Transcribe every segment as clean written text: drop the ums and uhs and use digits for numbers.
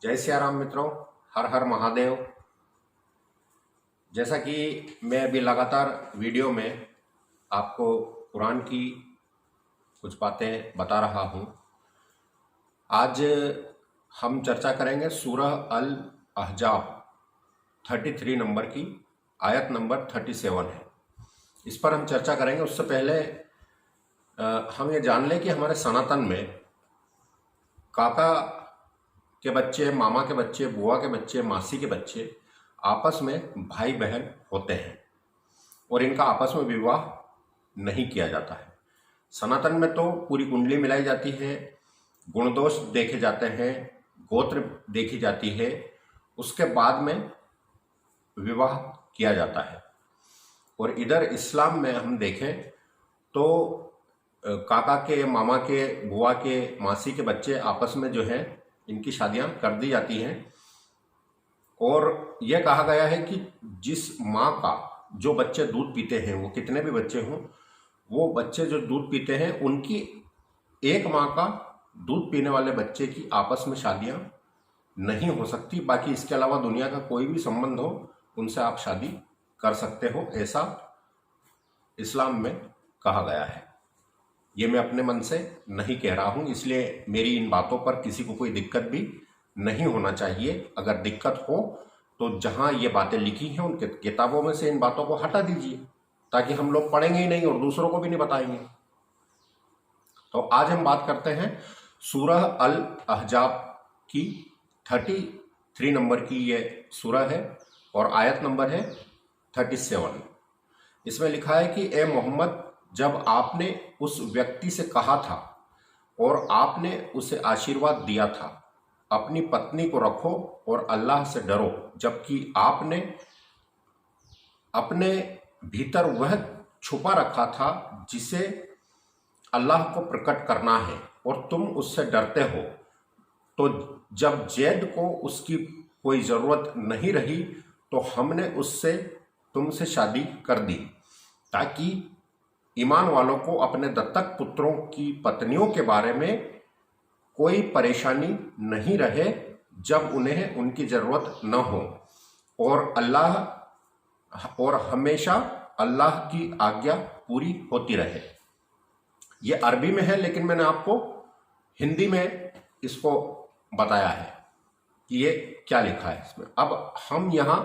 जय सिया राम मित्रों। हर हर महादेव। जैसा कि मैं अभी लगातार वीडियो में आपको कुरान की कुछ बातें बता रहा हूँ, आज हम चर्चा करेंगे सूरह अल अहजाब 33 नंबर की आयत नंबर 37 है। इस पर हम चर्चा करेंगे। उससे पहले हम ये जान लें कि हमारे सनातन में काका के बच्चे, मामा के बच्चे, बुआ के बच्चे, मासी के बच्चे आपस में भाई बहन होते हैं और इनका आपस में विवाह नहीं किया जाता है। सनातन में तो पूरी कुंडली मिलाई जाती है, गुण दोष देखे जाते हैं, गोत्र देखी जाती है, उसके बाद में विवाह किया जाता है। और इधर इस्लाम में हम देखें तो काका के, मामा के, बुआ के, मासी के बच्चे आपस में जो है इनकी शादियां कर दी जाती हैं। और यह कहा गया है कि जिस माँ का जो बच्चे दूध पीते हैं, वो कितने भी बच्चे हों, वो बच्चे जो दूध पीते हैं उनकी एक माँ का दूध पीने वाले बच्चे की आपस में शादियां नहीं हो सकती। बाकी इसके अलावा दुनिया का कोई भी संबंध हो उनसे आप शादी कर सकते हो, ऐसा इस्लाम में कहा गया है। ये मैं अपने मन से नहीं कह रहा हूं, इसलिए मेरी इन बातों पर किसी को कोई दिक्कत भी नहीं होना चाहिए। अगर दिक्कत हो तो जहां ये बातें लिखी हैं उनके किताबों में से इन बातों को हटा दीजिए, ताकि हम लोग पढ़ेंगे ही नहीं और दूसरों को भी नहीं बताएंगे। तो आज हम बात करते हैं सूरह अल अहजाब की 33 नंबर की ये सूरह है और आयत नंबर है 37। इसमें लिखा है कि ए मोहम्मद, जब आपने उस व्यक्ति से कहा था और आपने उसे आशीर्वाद दिया था, अपनी पत्नी को रखो और अल्लाह से डरो, जबकि आपने अपने भीतर वह छुपा रखा था जिसे अल्लाह को प्रकट करना है और तुम उससे डरते हो। तो जब जैद को उसकी कोई ज़रूरत नहीं रही तो हमने उससे तुमसे शादी कर दी, ताकि ईमान वालों को अपने दत्तक पुत्रों की पत्नियों के बारे में कोई परेशानी नहीं रहे जब उन्हें उनकी ज़रूरत न हो, और हमेशा अल्लाह की आज्ञा पूरी होती रहे। ये अरबी में है, लेकिन मैंने आपको हिंदी में इसको बताया है कि ये क्या लिखा है इसमें। अब हम यहाँ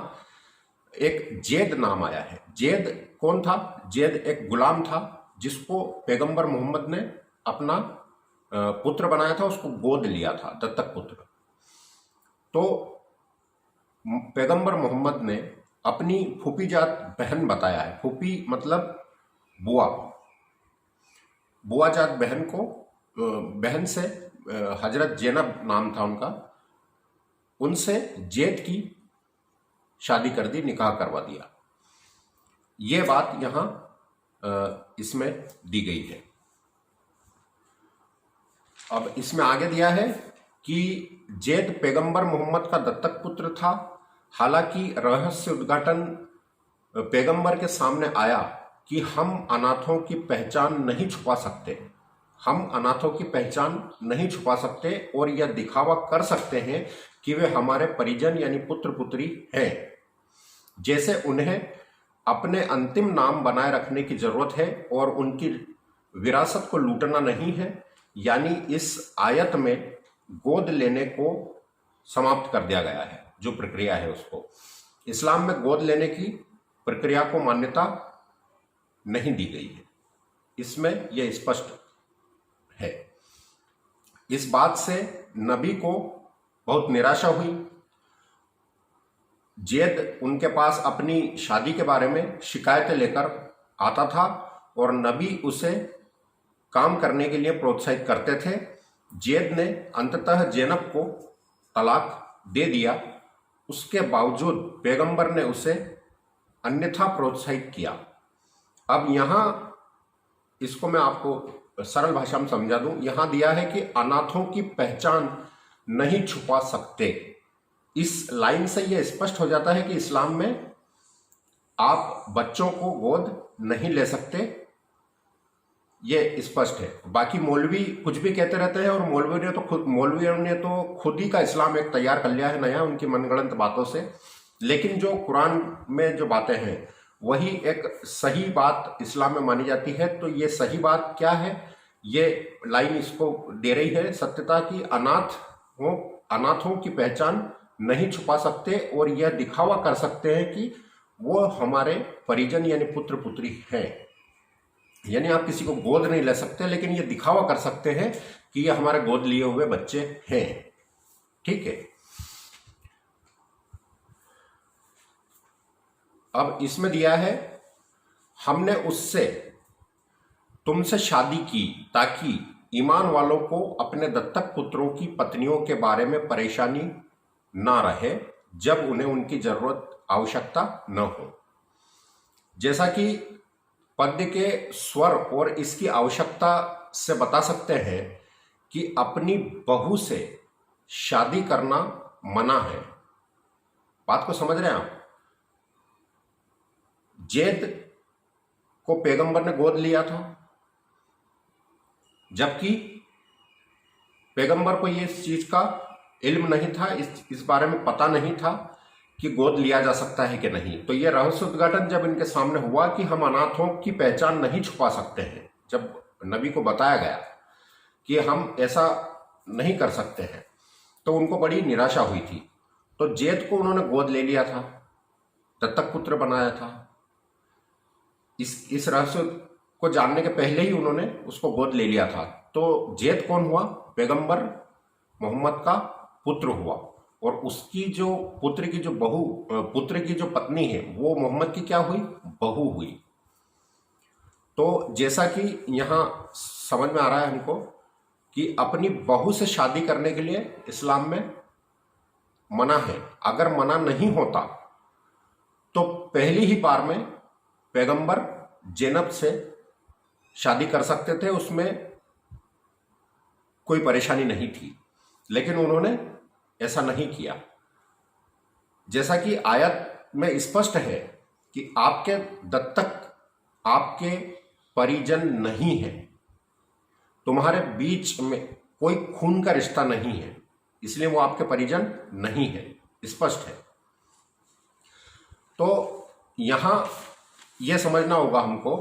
एक जैद नाम आया है। जैद कौन था? जैद एक गुलाम था जिसको पैगंबर मोहम्मद ने अपना पुत्र बनाया था, उसको गोद लिया था, दत्तक पुत्र। तो पैगंबर मोहम्मद ने अपनी फूफी जात बहन बताया है। फूफी मतलब बुआ, बुआ जात बहन को, बहन से हजरत जैनब नाम था उनका, उनसे जैद की शादी कर दी, निकाह करवा दिया। ये बात यहां इसमें दी गई है। अब इसमें आगे दिया है कि जैद पैगंबर मोहम्मद का दत्तक पुत्र था। हालांकि रहस्य उद्घाटन पैगंबर के सामने आया कि हम अनाथों की पहचान नहीं छुपा सकते, हम अनाथों की पहचान नहीं छुपा सकते और यह दिखावा कर सकते हैं कि वे हमारे परिजन यानी पुत्र पुत्री हैं। जैसे उन्हें अपने अंतिम नाम बनाए रखने की जरूरत है और उनकी विरासत को लूटना नहीं है। यानी इस आयत में गोद लेने को समाप्त कर दिया गया है, जो प्रक्रिया है उसको। इस्लाम में गोद लेने की प्रक्रिया को मान्यता नहीं दी गई है, इसमें यह स्पष्ट है। इस बात से नबी को बहुत निराशा हुई। जैद उनके पास अपनी शादी के बारे में शिकायतें लेकर आता था और नबी उसे काम करने के लिए प्रोत्साहित करते थे। जैद ने अंततः जैनब को तलाक दे दिया। उसके बावजूद पैगंबर ने उसे अन्यथा प्रोत्साहित किया। अब यहां इसको मैं आपको सरल भाषा में समझा दूं। यहां दिया है कि अनाथों की पहचान नहीं छुपा सकते। इस लाइन से यह स्पष्ट हो जाता है कि इस्लाम में आप बच्चों को गोद नहीं ले सकते। ये स्पष्ट है। बाकी मौलवी कुछ भी कहते रहते हैं, और मौलवियों ने तो खुद ही का इस्लाम एक तैयार कर लिया है नया, उनकी मनगढ़ंत बातों से। लेकिन जो कुरान में जो बातें हैं वही एक सही बात इस्लाम में मानी जाती है। तो ये सही बात क्या है, ये लाइन इसको दे रही है सत्यता की, अनाथों की पहचान नहीं छुपा सकते और यह दिखावा कर सकते हैं कि वो हमारे परिजन यानी पुत्र पुत्री हैं। यानी आप किसी को गोद नहीं ले सकते, लेकिन ये दिखावा कर सकते हैं कि ये हमारे गोद लिए हुए बच्चे हैं। ठीक है। अब इसमें दिया है, हमने उससे तुमसे शादी की ताकि ईमान वालों को अपने दत्तक पुत्रों की पत्नियों के बारे में परेशानी ना रहे जब उन्हें उनकी जरूरत आवश्यकता न हो। जैसा कि पद्य के स्वर और इसकी आवश्यकता से बता सकते हैं कि अपनी बहू से शादी करना मना है। बात को समझ रहे हैं आप? जैद को पैगंबर ने गोद लिया था, जबकि पैगंबर को ये इस चीज का इल्म नहीं था, इस बारे में पता नहीं था कि गोद लिया जा सकता है कि नहीं। तो यह रहस्य उद्घाटन जब इनके सामने हुआ कि हम अनाथों की पहचान नहीं छुपा सकते हैं, जब नबी को बताया गया कि हम ऐसा नहीं कर सकते हैं, तो उनको बड़ी निराशा हुई थी। तो जैद को उन्होंने गोद ले लिया था, दत्तक पुत्र बनाया था। इस रहस्य को जानने के पहले ही उन्होंने उसको गोद ले लिया था। तो जैद कौन हुआ? पैगंबर मोहम्मद का पुत्र हुआ, और उसकी जो पुत्र की जो पत्नी है वो मोहम्मद की क्या हुई? बहू हुई। तो जैसा कि यहां समझ में आ रहा है हमको कि अपनी बहू से शादी करने के लिए इस्लाम में मना है। अगर मना नहीं होता तो पहली ही बार में पैगंबर ज़ैनब से शादी कर सकते थे, उसमें कोई परेशानी नहीं थी। लेकिन उन्होंने ऐसा नहीं किया। जैसा कि आयत में स्पष्ट है कि आपके दत्तक आपके परिजन नहीं है, तुम्हारे बीच में कोई खून का रिश्ता नहीं है, इसलिए वो आपके परिजन नहीं है, स्पष्ट है। तो यहां यह समझना होगा हमको,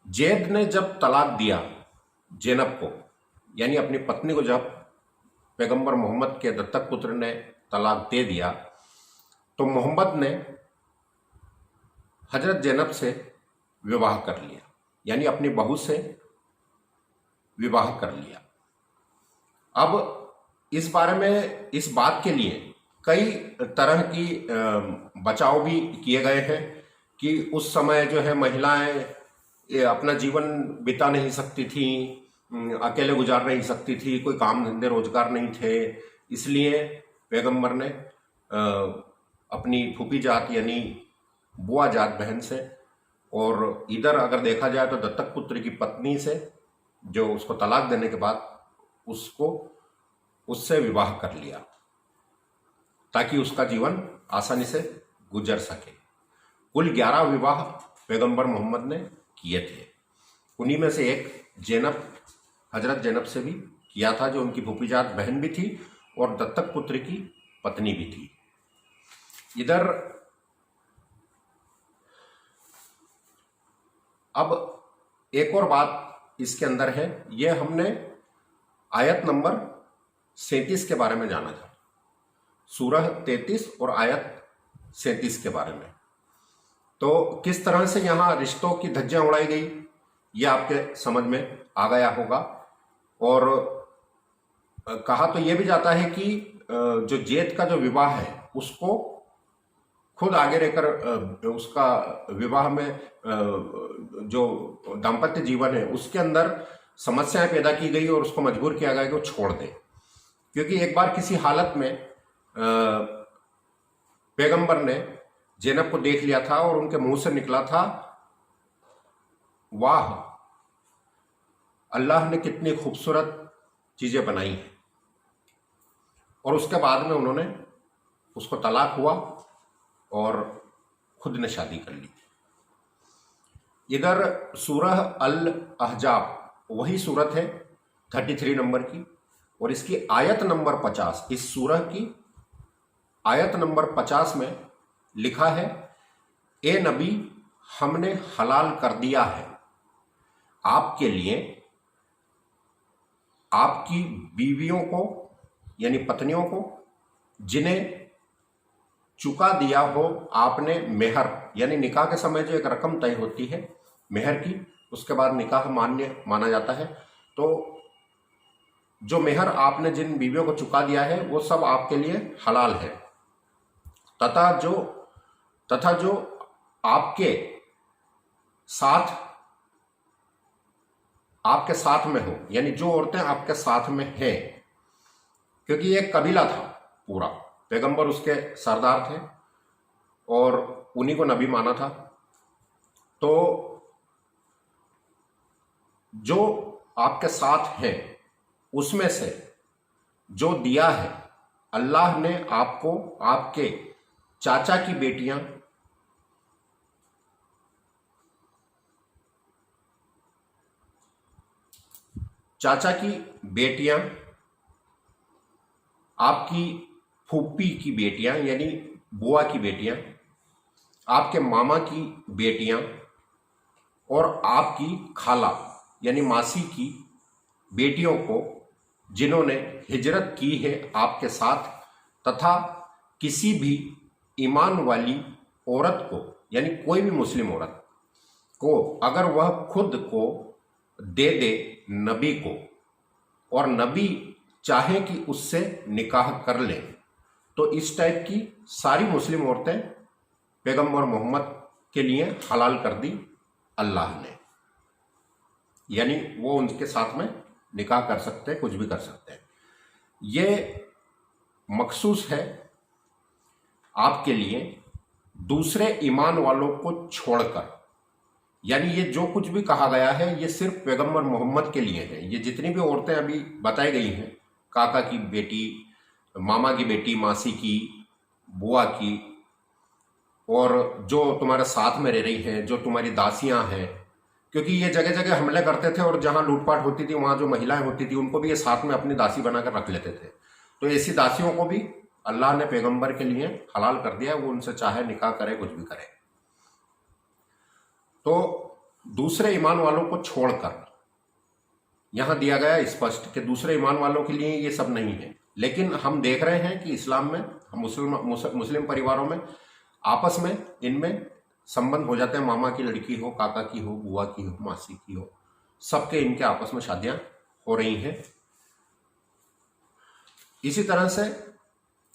जैद ने जब तलाक दिया ज़ैनब को, यानी अपनी पत्नी को जब पैगंबर मोहम्मद के दत्तक पुत्र ने तलाक दे दिया, तो मोहम्मद ने हजरत ज़ैनब से विवाह कर लिया, यानी अपनी बहू से विवाह कर लिया। अब इस बारे में, इस बात के लिए कई तरह की बचाव भी किए गए हैं कि उस समय जो है महिलाएं अपना जीवन बिता नहीं सकती थी, अकेले गुजार नहीं सकती थी, कोई काम धंधे रोजगार नहीं थे। इसलिए पैगंबर ने अपनी फूफी जात यानी बुआ जात बहन से, और इधर अगर देखा जाए तो दत्तक पुत्र की पत्नी से, जो उसको तलाक देने के बाद उससे विवाह कर लिया ताकि उसका जीवन आसानी से गुजर सके। कुल 11 विवाह पैगंबर मोहम्मद ने किए थे। उन्हीं में से एक हजरत ज़ैनब से भी किया था, जो उनकी फूफीजात बहन भी थी और दत्तक पुत्र की पत्नी भी थी। इधर अब एक और बात इसके अंदर है, यह हमने आयत नंबर 37 के बारे में जाना था, सूरह 33 और आयत 37 के बारे में। तो किस तरह से यहाँ रिश्तों की धज्जियां उड़ाई गई, यह आपके समझ में आ गया होगा। और कहा तो यह भी जाता है कि जो जैद का जो विवाह है उसको खुद आगे रहकर उसका विवाह में जो दाम्पत्य जीवन है उसके अंदर समस्याएं पैदा की गई और उसको मजबूर किया गया कि वो छोड़ दे। क्योंकि एक बार किसी हालत में पैगंबर ने ज़ैनब को देख लिया था और उनके मुंह से निकला था, वाह, अल्लाह ने कितनी खूबसूरत चीजें बनाई हैं। और उसके बाद में उन्होंने, उसको तलाक हुआ और खुद ने शादी कर ली। इधर सूरह अल अहजाब वही सूरत है 33 नंबर की, और इसकी आयत नंबर 50, इस सूरह की आयत नंबर 50 में लिखा है, ए नबी, हमने हलाल कर दिया है आपके लिए आपकी बीवियों को, यानी पत्नियों को, जिन्हें चुका दिया हो आपने मेहर, यानी निकाह के समय जो एक रकम तय होती है मेहर की, उसके बाद निकाह मान्य माना जाता है। तो जो मेहर आपने जिन बीवियों को चुका दिया है वो सब आपके लिए हलाल है, तथा जो आपके साथ में हो, यानी जो औरतें आपके साथ में हैं, क्योंकि ये कबीला था पूरा, पैगंबर उसके सरदार थे और उन्हीं को नबी माना था। तो जो आपके साथ हैं उसमें से जो दिया है अल्लाह ने आपको, आपके चाचा की बेटियां, आपकी फूफी की बेटियां यानी बुआ की बेटियां, आपके मामा की बेटियां और आपकी खाला यानी मासी की बेटियों को, जिन्होंने हिजरत की है आपके साथ, तथा किसी भी ईमान वाली औरत को, यानी कोई भी मुस्लिम औरत को, अगर वह खुद को दे दे नबी को और नबी चाहे कि उससे निकाह कर ले, तो इस टाइप की सारी मुस्लिम औरतें पैगंबर मोहम्मद के लिए हलाल कर दी अल्लाह ने, यानी वो उनके साथ में निकाह कर सकते हैं, कुछ भी कर सकते हैं। ये मखसूस है आपके लिए दूसरे ईमान वालों को छोड़कर, यानी ये जो कुछ भी कहा गया है ये सिर्फ पैगंबर मोहम्मद के लिए है। ये जितनी भी औरतें अभी बताई गई हैं, काका की बेटी, मामा की बेटी, मासी की, बुआ की, और जो तुम्हारे साथ में रह रही हैं, जो तुम्हारी दासियां हैं, क्योंकि ये जगह जगह हमले करते थे और जहां लूटपाट होती थी वहां जो महिलाएं होती थी उनको भी ये साथ में अपनी दासी बनाकर रख लेते थे। तो ऐसी दासियों को भी अल्लाह ने पैगंबर के लिए हलाल कर दिया है, वो उनसे चाहे निकाह करे, कुछ भी करे। तो दूसरे ईमान वालों को छोड़कर यहां दिया गया स्पष्ट कि दूसरे ईमान वालों के लिए ये सब नहीं है। लेकिन हम देख रहे हैं कि इस्लाम में, हम मुस्लिम परिवारों में आपस में इनमें संबंध हो जाते हैं। मामा की लड़की हो, काका की हो, बुआ की हो, मासी की हो, सबके इनके आपस में शादियां हो रही हैं। इसी तरह से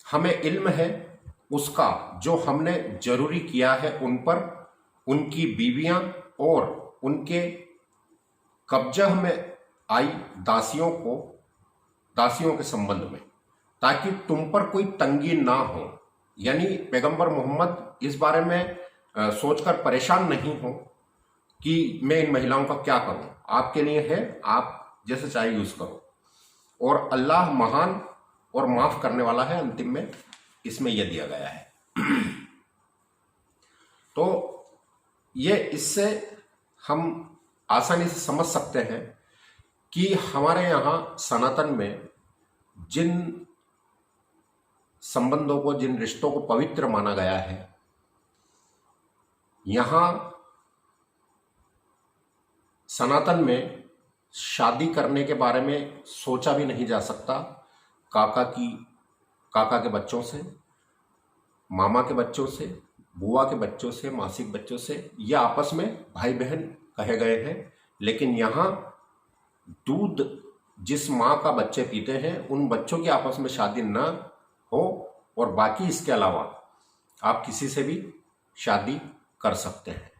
हमें इल्म है उसका जो हमने जरूरी किया है उन पर, उनकी बीवियां और उनके कब्जा में आई दासियों के संबंध में, ताकि तुम पर कोई तंगी ना हो। यानी पैगंबर मोहम्मद इस बारे में सोचकर परेशान नहीं हो कि मैं इन महिलाओं का क्या करूं, आपके लिए है, आप जैसे चाहे यूज करो। और अल्लाह महान और माफ करने वाला है, अंतिम में इसमें यह दिया गया है। तो ये इससे हम आसानी से समझ सकते हैं कि हमारे यहां सनातन में जिन संबंधों को, जिन रिश्तों को पवित्र माना गया है, यहां सनातन में शादी करने के बारे में सोचा भी नहीं जा सकता। काका के बच्चों से, मामा के बच्चों से, बुआ के बच्चों से, मासी के बच्चों से, ये आपस में भाई बहन कहे गए हैं। लेकिन यहां दूध जिस माँ का बच्चे पीते हैं उन बच्चों की आपस में शादी ना हो, और बाकी इसके अलावा आप किसी से भी शादी कर सकते हैं।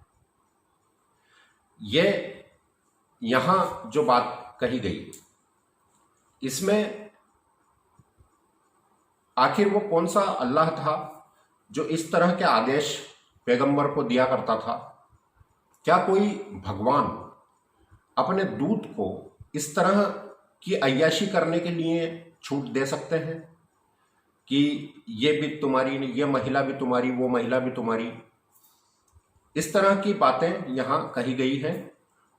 ये यहां जो बात कही गई, इसमें आखिर वो कौन सा अल्लाह था जो इस तरह के आदेश पैगंबर को दिया करता था? क्या कोई भगवान अपने दूत को इस तरह की अय्याशी करने के लिए छूट दे सकते हैं कि ये भी तुम्हारी, ये महिला भी तुम्हारी, वो महिला भी तुम्हारी? इस तरह की बातें यहाँ कही गई हैं।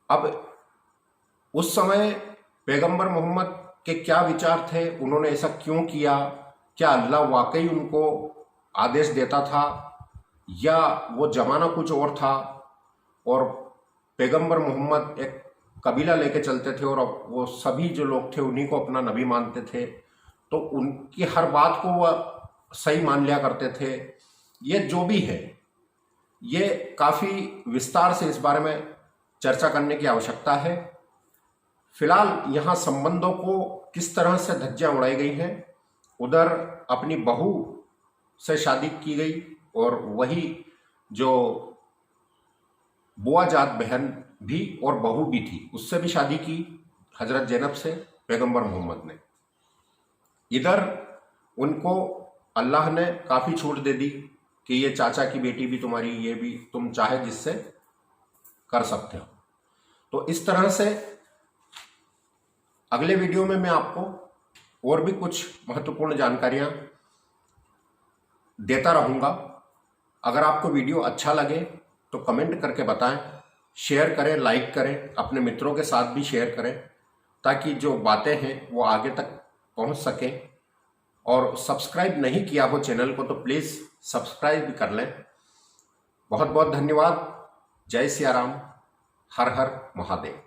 अब उस समय पैगंबर मोहम्मद के क्या विचार थे, उन्होंने ऐसा क्यों किया, क्या अल्लाह वाकई उनको आदेश देता था या वो जमाना कुछ और था और पैगंबर मोहम्मद एक कबीला लेके चलते थे और वो सभी जो लोग थे उन्हीं को अपना नबी मानते थे, तो उनकी हर बात को वह सही मान लिया करते थे। ये जो भी है, ये काफ़ी विस्तार से इस बारे में चर्चा करने की आवश्यकता है। फिलहाल यहाँ संबंधों को किस तरह से धज्जियां उड़ाई गई हैं, उधर अपनी बहू से शादी की गई और वही जो बुआजात बहन भी और बहू भी थी उससे भी शादी की हजरत ज़ैनब से पैगंबर मोहम्मद ने। इधर उनको अल्लाह ने काफ़ी छूट दे दी कि ये चाचा की बेटी भी तुम्हारी, ये भी तुम चाहे जिससे कर सकते हो। तो इस तरह से अगले वीडियो में मैं आपको और भी कुछ महत्वपूर्ण जानकारियां देता रहूंगा। अगर आपको वीडियो अच्छा लगे तो कमेंट करके बताएं, शेयर करें, लाइक करें, अपने मित्रों के साथ भी शेयर करें ताकि जो बातें हैं वो आगे तक पहुंच सकें। और सब्सक्राइब नहीं किया हो चैनल को तो प्लीज़ सब्सक्राइब कर लें। बहुत बहुत धन्यवाद। जय सिया राम। हर हर महादेव।